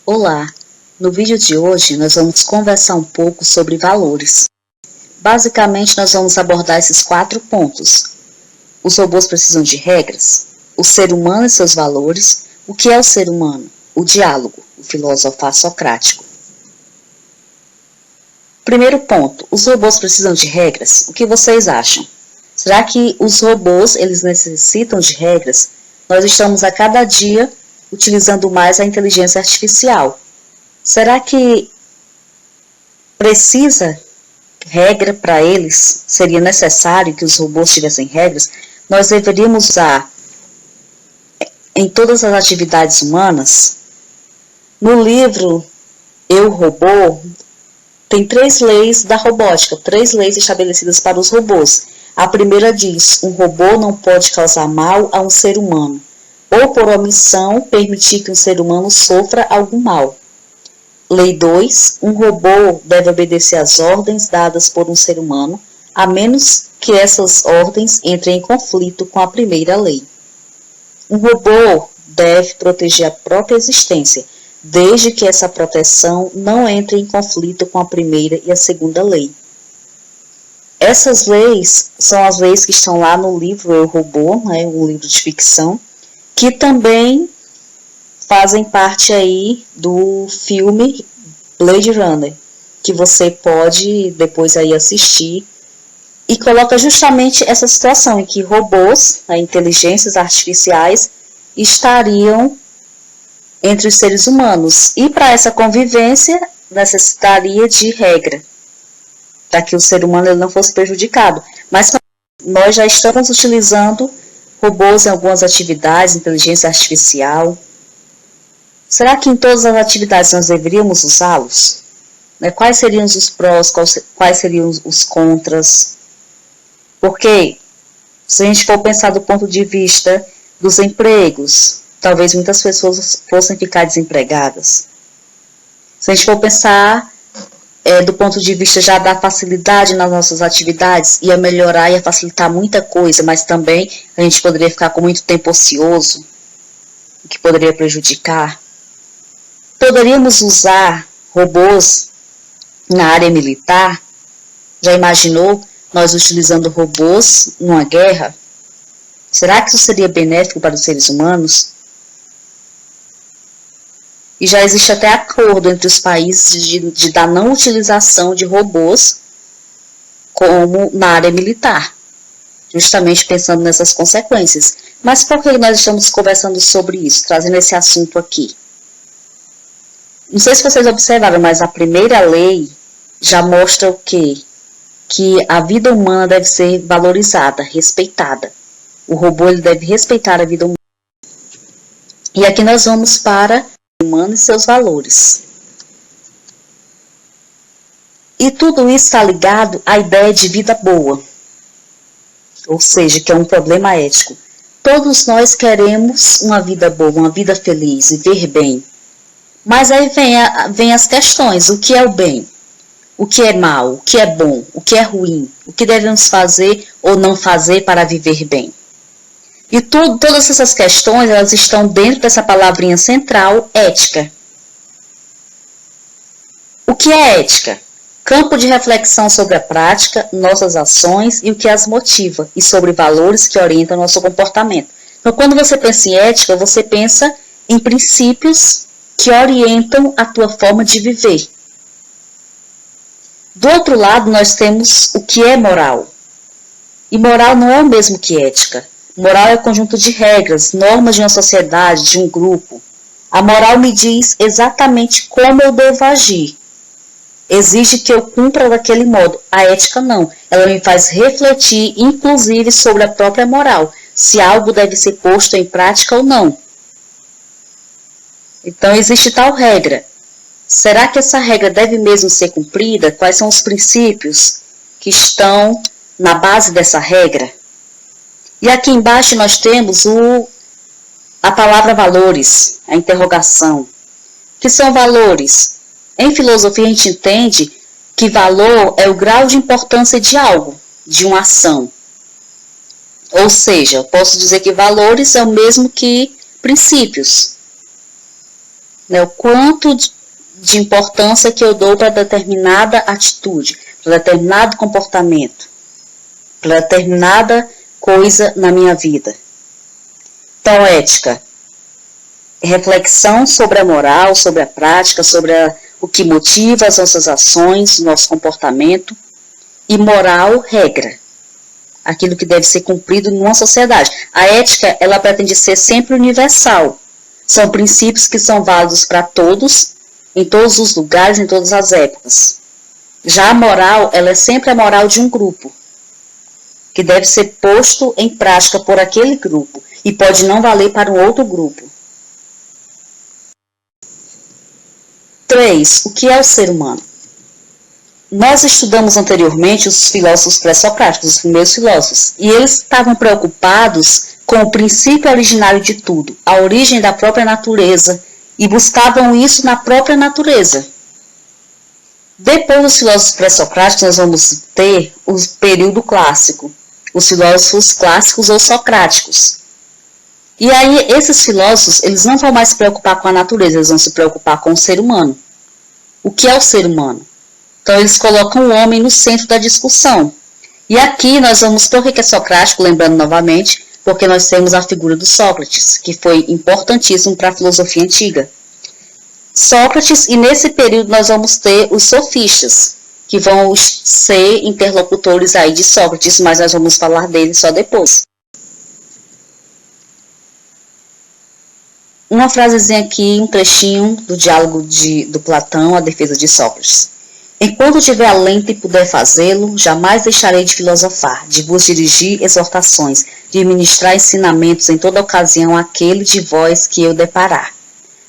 Olá! No vídeo de hoje nós vamos conversar um pouco sobre valores. Basicamente nós vamos abordar esses 4 pontos. Os robôs precisam de regras, o ser humano e seus valores, o que é o ser humano, o diálogo, o filosofar socrático. Primeiro ponto, os robôs precisam de regras? O que vocês acham? Será que os robôs eles necessitam de regras? Nós estamos a cada dia utilizando mais a inteligência artificial. Será que precisa regra para eles? Seria necessário que os robôs tivessem regras? Nós deveríamos usar em todas as atividades humanas? No livro Eu, Robô, tem 3 leis da robótica, 3 leis estabelecidas para os robôs. A primeira diz: um robô não pode causar mal a um ser humano, ou por omissão permitir que um ser humano sofra algum mal. Lei 2. Um robô deve obedecer às ordens dadas por um ser humano, a menos que essas ordens entrem em conflito com a primeira lei. Um robô deve proteger a própria existência, desde que essa proteção não entre em conflito com a primeira e a segunda lei. Essas leis são as leis que estão lá no livro Eu, Robô, um livro de ficção, que também fazem parte aí do filme Blade Runner, que você pode depois aí assistir, e coloca justamente essa situação em que robôs, inteligências artificiais, estariam entre os seres humanos, e para essa convivência necessitaria de regra, para que o ser humano ele não fosse prejudicado. Mas nós já estamos utilizando robôs em algumas atividades, inteligência artificial. Será que em todas as atividades nós deveríamos usá-los? Quais seriam os prós, quais seriam os contras? Porque, se a gente for pensar do ponto de vista dos empregos, talvez muitas pessoas fossem ficar desempregadas. Se a gente for pensar do ponto de vista já da facilidade nas nossas atividades, ia melhorar, ia facilitar muita coisa, mas também a gente poderia ficar com muito tempo ocioso, o que poderia prejudicar. Poderíamos usar robôs na área militar? Já imaginou nós utilizando robôs numa guerra? Será que isso seria benéfico para os seres humanos? E já existe até acordo entre os países da não utilização de robôs como na área militar, justamente pensando nessas consequências. Mas por que nós estamos conversando sobre isso, trazendo esse assunto aqui? Não sei se vocês observaram, mas a primeira lei já mostra o quê? Que a vida humana deve ser valorizada, respeitada. O robô ele deve respeitar a vida humana. E aqui nós vamos para o humano e seus valores. E tudo isso está ligado à ideia de vida boa. Ou seja, que é um problema ético. Todos nós queremos uma vida boa, uma vida feliz, viver bem. Mas aí vem as questões: o que é o bem? O que é mal? O que é bom? O que é ruim? O que devemos fazer ou não fazer para viver bem? E todas essas questões elas estão dentro dessa palavrinha central, ética. O que é ética? Campo de reflexão sobre a prática, nossas ações e o que as motiva, e sobre valores que orientam nosso comportamento. Então, quando você pensa em ética, você pensa em princípios que orientam a tua forma de viver. Do outro lado, nós temos o que é moral. E moral não é o mesmo que ética. Moral é o conjunto de regras, normas de uma sociedade, de um grupo. A moral me diz exatamente como eu devo agir. Exige que eu cumpra daquele modo. A ética não. Ela me faz refletir, inclusive, sobre a própria moral. Se algo deve ser posto em prática ou não. Então, existe tal regra. Será que essa regra deve mesmo ser cumprida? Quais são os princípios que estão na base dessa regra? E aqui embaixo nós temos a palavra valores, a interrogação. O que são valores? Em filosofia a gente entende que valor é o grau de importância de algo, de uma ação. Ou seja, eu posso dizer que valores é o mesmo que princípios. né? O quanto de importância que eu dou para determinada atitude, para determinado comportamento, para determinada coisa na minha vida. Então, ética, reflexão sobre a moral, sobre a prática, sobre o que motiva as nossas ações, o nosso comportamento. E moral, regra, aquilo que deve ser cumprido numa sociedade. A ética, ela pretende ser sempre universal. São princípios que são válidos para todos, em todos os lugares, em todas as épocas. Já a moral, ela é sempre a moral de um grupo, que deve ser posto em prática por aquele grupo e pode não valer para um outro grupo. 3. O que é o ser humano? Nós estudamos anteriormente os filósofos pré-socráticos, os primeiros filósofos, e eles estavam preocupados com o princípio originário de tudo, a origem da própria natureza, e buscavam isso na própria natureza. Depois dos filósofos pré-socráticos, nós vamos ter o período clássico, os filósofos clássicos ou socráticos. E aí, esses filósofos, eles não vão mais se preocupar com a natureza, eles vão se preocupar com o ser humano. O que é o ser humano? Então, eles colocam o homem no centro da discussão. E aqui nós vamos, por que é socrático, lembrando novamente, porque nós temos a figura do Sócrates, que foi importantíssimo para a filosofia antiga. Sócrates, e nesse período nós vamos ter os sofistas, que vão ser interlocutores aí de Sócrates, mas nós vamos falar deles só depois. Uma frasezinha aqui, um trechinho do diálogo do Platão, a defesa de Sócrates. Enquanto tiver alento e puder fazê-lo, jamais deixarei de filosofar, de vos dirigir exortações, de ministrar ensinamentos em toda ocasião àquele de vós que eu deparar,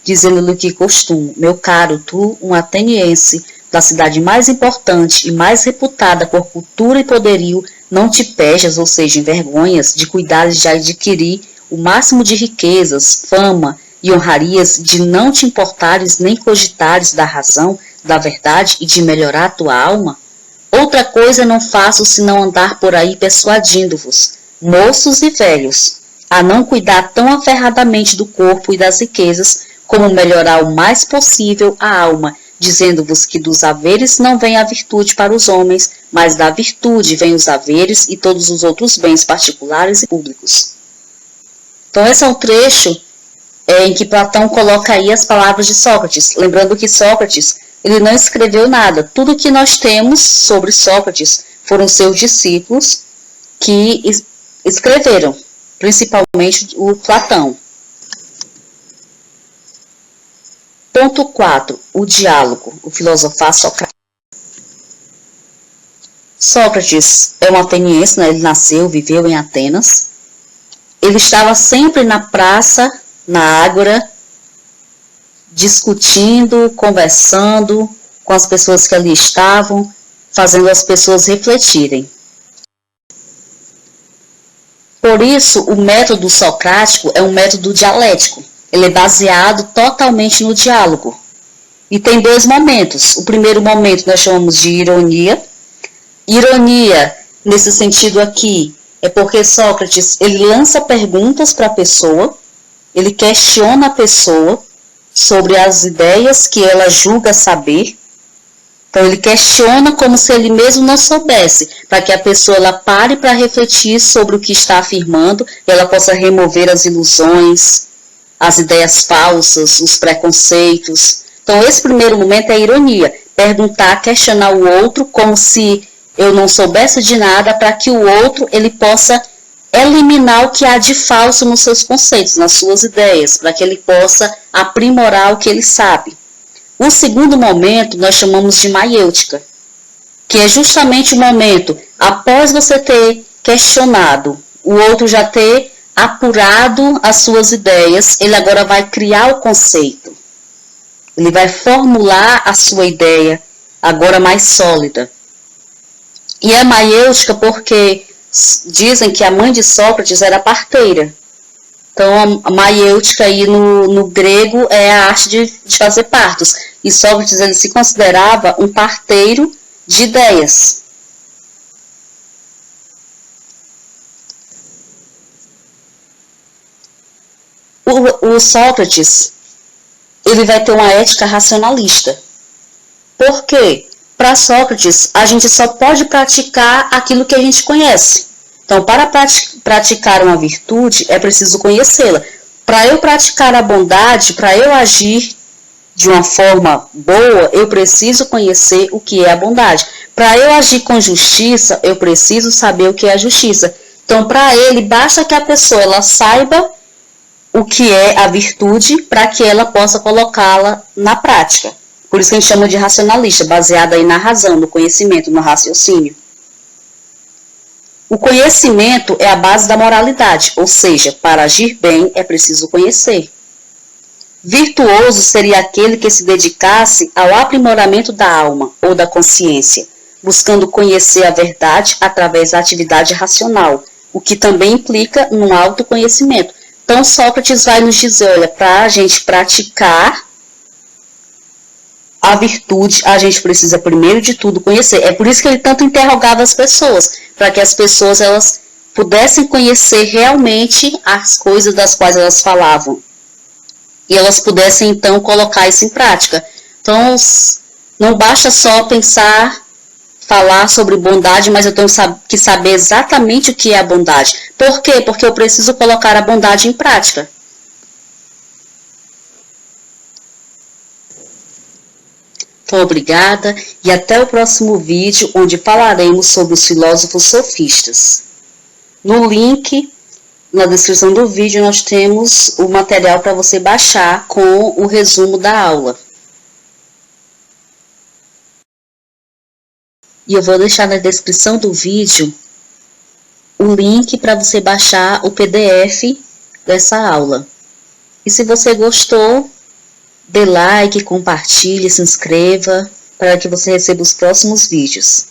dizendo-lhe o que costumo, meu caro, tu, um ateniense, da cidade mais importante e mais reputada por cultura e poderio, não te pejas, ou seja, envergonhas, de cuidares de adquirir o máximo de riquezas, fama e honrarias, de não te importares nem cogitares da razão, da verdade e de melhorar a tua alma? Outra coisa não faço senão andar por aí persuadindo-vos, moços e velhos, a não cuidar tão aferradamente do corpo e das riquezas, como melhorar o mais possível a alma, dizendo-vos que dos haveres não vem a virtude para os homens, mas da virtude vem os haveres e todos os outros bens particulares e públicos. Então esse é um trecho em que Platão coloca aí as palavras de Sócrates, lembrando que Sócrates ele não escreveu nada. Tudo que nós temos sobre Sócrates foram seus discípulos que escreveram, principalmente o Platão. Ponto 4. O diálogo, o filosofar socrático. Sócrates é um ateniense, né? Ele nasceu, viveu em Atenas. Ele estava sempre na praça, na ágora, discutindo, conversando com as pessoas que ali estavam, fazendo as pessoas refletirem. Por isso, o método socrático é um método dialético. Ele é baseado totalmente no diálogo. E tem dois momentos. O primeiro momento nós chamamos de ironia. Ironia, nesse sentido aqui, é porque Sócrates ele lança perguntas para a pessoa, ele questiona a pessoa sobre as ideias que ela julga saber. Então ele questiona como se ele mesmo não soubesse, para que a pessoa ela pare para refletir sobre o que está afirmando e ela possa remover as ilusões, as ideias falsas, os preconceitos. Então esse primeiro momento é a ironia, perguntar, questionar o outro como se eu não soubesse de nada, para que o outro ele possa eliminar o que há de falso nos seus conceitos, nas suas ideias, para que ele possa aprimorar o que ele sabe. O segundo momento nós chamamos de maiêutica, que é justamente o momento após você ter questionado, o outro já ter apurado as suas ideias, ele agora vai criar o conceito. Ele vai formular a sua ideia, agora mais sólida. E é maiêutica porque dizem que a mãe de Sócrates era parteira. Então, a maiêutica aí no grego é a arte de fazer partos. E Sócrates ele se considerava um parteiro de ideias. O Sócrates, ele vai ter uma ética racionalista. Por quê? Para Sócrates, a gente só pode praticar aquilo que a gente conhece. Então, para praticar uma virtude, é preciso conhecê-la. Para eu praticar a bondade, para eu agir de uma forma boa, eu preciso conhecer o que é a bondade. Para eu agir com justiça, eu preciso saber o que é a justiça. Então, para ele, basta que a pessoa ela saiba o que é a virtude para que ela possa colocá-la na prática. Por isso que a gente chama de racionalista, baseado aí na razão, no conhecimento, no raciocínio. O conhecimento é a base da moralidade, ou seja, para agir bem é preciso conhecer. Virtuoso seria aquele que se dedicasse ao aprimoramento da alma ou da consciência, buscando conhecer a verdade através da atividade racional, o que também implica no autoconhecimento. Então, Sócrates vai nos dizer, olha, para a gente praticar a virtude, a gente precisa primeiro de tudo conhecer. É por isso que ele tanto interrogava as pessoas, para que as pessoas elas pudessem conhecer realmente as coisas das quais elas falavam. E elas pudessem então colocar isso em prática. Então, não basta só pensar, falar sobre bondade, mas eu tenho que saber exatamente o que é a bondade. Por quê? Porque eu preciso colocar a bondade em prática. Então, obrigada e até o próximo vídeo, onde falaremos sobre os filósofos sofistas. No link, na descrição do vídeo, nós temos o material para você baixar com o resumo da aula. E eu vou deixar na descrição do vídeo o link para você baixar o PDF dessa aula. E se você gostou, dê like, compartilhe, se inscreva para que você receba os próximos vídeos.